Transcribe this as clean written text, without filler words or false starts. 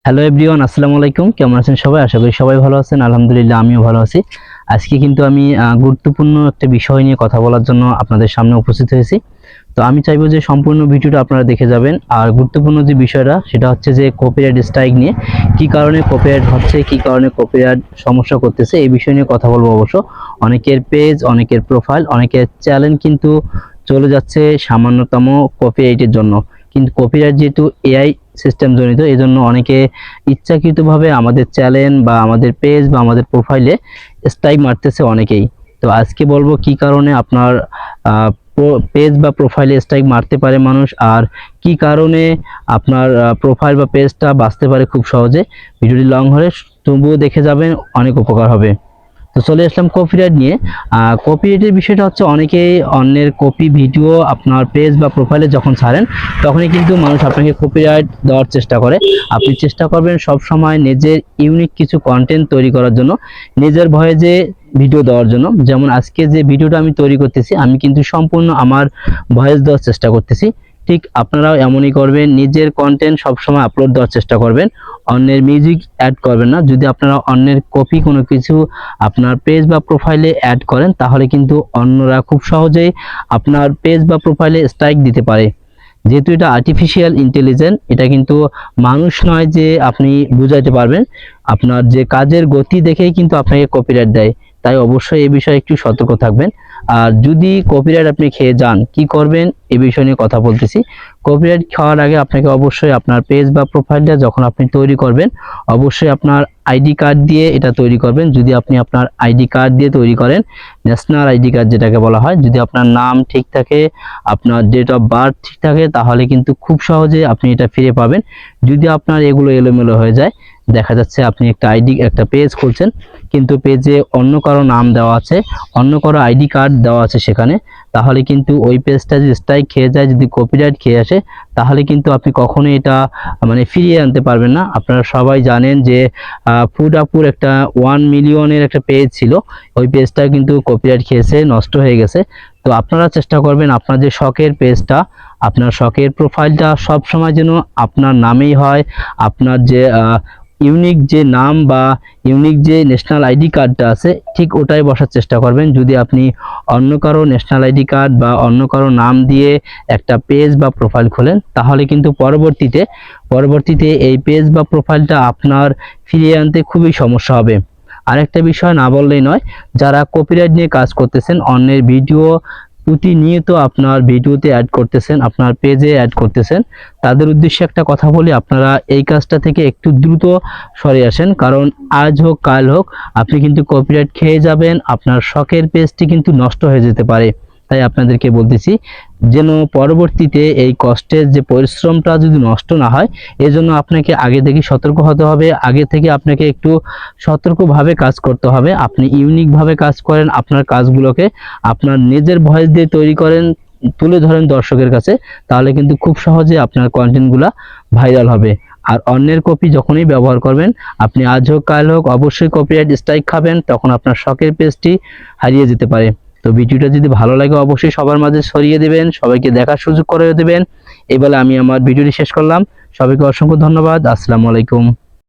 Hello everyone, আসসালামু আলাইকুম। কেমন আছেন সবাই? আশা করি সবাই ভালো আছেন। আলহামদুলিল্লাহ, আমিও ভালো আছি। আজকে কিন্তু আমি গুরুত্বপূর্ণ একটা বিষয় নিয়ে কথা বলার জন্য আপনাদের সামনে উপস্থিত হয়েছি। তো আমি চাইবো যে সম্পূর্ণ ভিডিওটা আপনারা দেখে যাবেন। আর গুরুত্বপূর্ণ যে বিষয়টা সেটা হচ্ছে যে কপিরাইট স্ট্রাইক নিয়ে, কি কারণে কপিরাইট হচ্ছে, কি কারণে কপিরাইট সমস্যা করতেছে, এই বিষয় নিয়ে কথা বলবো। অবশ্য অনেকের পেজ, অনেকের প্রোফাইল, অনেকের চ্যানেল কিন্তু চলে যাচ্ছে সামান্যতম কপিরাইটের জন্য। কিন্তু কপিরাইট যেহেতু এআই সিস্টেম জনিত, এই জন্য অনেকে ইচ্ছাকৃতভাবে আমাদের চ্যানেল বা আমাদের পেজ বা আমাদের প্রোফাইলে স্ট্রাইক মারতেছে অনেকেই। তো আজকে বলবো কি কারণে আপনার পেজ বা প্রোফাইলে স্ট্রাইক মারতে পারে মানুষ, আর কি কারণে আপনার প্রোফাইল বা পেজটা বাঁচতে পারে খুব সহজে। ভিডিওটি লং হলে তবুও দেখে যাবেন, অনেক উপকার হবে। তো চলে আসলাম কপিরাইট নিয়ে। কপিরাইটের বিষয়টা হচ্ছে অনেকেই অন্যের কপি ভিডিও আপনার পেজ বা প্রোফাইলে যখন ছাড়েন, তখনই কিন্তু মানুষ আপনাকে কপিরাইট দেওয়ার চেষ্টা করে। আপনি চেষ্টা করবেন সব সময় নিজের ইউনিক কিছু কন্টেন্ট তৈরি করার জন্য, নিজের ভয়েসে ভিডিও দেওয়ার জন্য। যেমন আজকে যে ভিডিওটা আমি তৈরি করতেছি, আমি কিন্তু সম্পূর্ণ আমার ভয়েস দেওয়ার চেষ্টা করতেছি। ঠিক আপনারাও এমনই করবেন, নিজের কন্টেন্ট সবসময় আপলোড দেওয়ার চেষ্টা করবেন, অন্যের মিউজিক অ্যাড করবেন না। যদি আপনারা অন্যের কপি কোনো কিছু আপনার পেজ বা প্রোফাইলে অ্যাড করেন, তাহলে কিন্তু অন্যরা খুব সহজেই আপনার পেজ বা প্রোফাইলে স্ট্রাইক দিতে পারে। যেহেতু এটা আর্টিফিশিয়াল ইন্টেলিজেন্স, এটা কিন্তু মানুষ নয় যে আপনি বুঝাইতে পারবেন। আপনার যে কাজের গতি দেখেই কিন্তু আপনাকে কপিরাইট দেয়। তাই অবশ্যই এই বিষয়ে একটু সতর্ক থাকবেন। আর যদি কপিরাইট আপনি খেয়ে যান, কি করবেন এই বিষয় নিয়ে কথা বলতেছি। কপিরাইট খাওয়ার আগে আপনাকে অবশ্যই আপনার পেজ বা প্রোফাইলটা যখন আপনি তৈরি করবেন, অবশ্যই আপনার আইডি কার্ড দিয়ে এটা তৈরি করবেন। যদি আপনি আপনার আইডি কার্ড দিয়ে তৈরি করেন, ন্যাশনাল আইডি কার্ড যেটাকে বলা হয়, যদি আপনার নাম ঠিক থাকে, আপনার ডেট অফ বার্থ ঠিক থাকে, তাহলে কিন্তু খুব সহজে আপনি এটা ফিরে পাবেন। যদি আপনার এগুলো এলোমেলো হয়ে যায়, দেখা যাচ্ছে আপনি একটা পেজ খুলছেন, কিন্তু পেজে অন্য কারো নাম দেওয়া আছে, অন্য কারো আইডি কার্ড দেওয়া আছে সেখানে, তাহলে কিন্তু ওই পেজটা যদি স্ট্রাইক খেয়ে যায়, যদি কপিরাইট খেয়ে আসে, তাহলে কিন্তু আপনি কখনোই এটা ফিরিয়ে আনতে পারবেন না। আপনারা সবাই জানেন যে ফুডাপুর একটা 1 মিলিয়নের একটা পেজ ছিল, ওই পেজটা কিন্তু কপিরাইট খেয়েছে, নষ্ট হয়ে গেছে। তো আপনারা চেষ্টা করবেন আপনার যে শখের পেজটা, আপনার শখের প্রোফাইলটা সব সময় যেন আপনার নামেই হয়। আপনার যে ইউনিক যে নাম বা ইউনিক যে ন্যাশনাল আইডি কার্ডটা আছে, ঠিক ওটাই বসার চেষ্টা করবেন। যদি আপনি অন্য কারো ন্যাশনাল আইডি কার্ড বা অন্য কারো নাম দিয়ে একটা পেজ বা প্রোফাইল খোলেন, তাহলে কিন্তু পরবর্তীতে এই পেজ বা প্রোফাইলটা আপনার ফিরিয়ে আনতে খুবই সমস্যা হবে। আরেকটা বিষয় না বললেই নয়, যারা কপিরাইট নিয়ে কাজ করতেছেন, অন্যের ভিডিও প্রতিনিয়ত আপনার ভিডিওতে অ্যাড করতেছেন, আপনার পেজে অ্যাড করতেছেন, তাদের উদ্দেশ্যে একটা কথা বলি, আপনারা এই কাজটা থেকে একটু দ্রুত সরে আসেন। কারণ আজ হোক কাল হোক আপনি কিন্তু কপিরাইট খেয়ে যাবেন, আপনার শখের পেজটি কিন্তু নষ্ট হয়ে যেতে পারে। তাই আপনাদেরকে বলতেছি যেন পরবর্তীতে এই কষ্টের যে পরিশ্রমটা যদি নষ্ট না হয়, এজন্য আপনাকে আগে থেকে সতর্ক হতে হবে। আগে থেকে আপনাকে একটু সতর্কভাবে কাজ করতে হবে। আপনি ইউনিকভাবে কাজ করেন, আপনার কাজগুলোকে আপনার নিজের ভয়েস দিয়ে তৈরি করেন, তুলে ধরেন দর্শকের কাছে, তাহলে কিন্তু খুব সহজে আপনার কন্টেন্টগুলো ভাইরাল হবে। আর অন্যের কপি যখনই ব্যবহার করবেন, আপনি আজ হোক কাল হোক অবশ্যই কপিরাইট স্ট্রাইক খাবেন, তখন আপনার শখের পেজটি হারিয়ে যেতে পারে। তো ভিডিওটা যদি ভালো লাগে অবশ্যই সবার মাঝে ছড়িয়ে দেবেন, সবাইকে দেখার সুযোগ করে দেবেন। এই বলে আমি আমার ভিডিওটি শেষ করলাম। সবাইকে অসংখ্য ধন্যবাদ। আসসালামু আলাইকুম।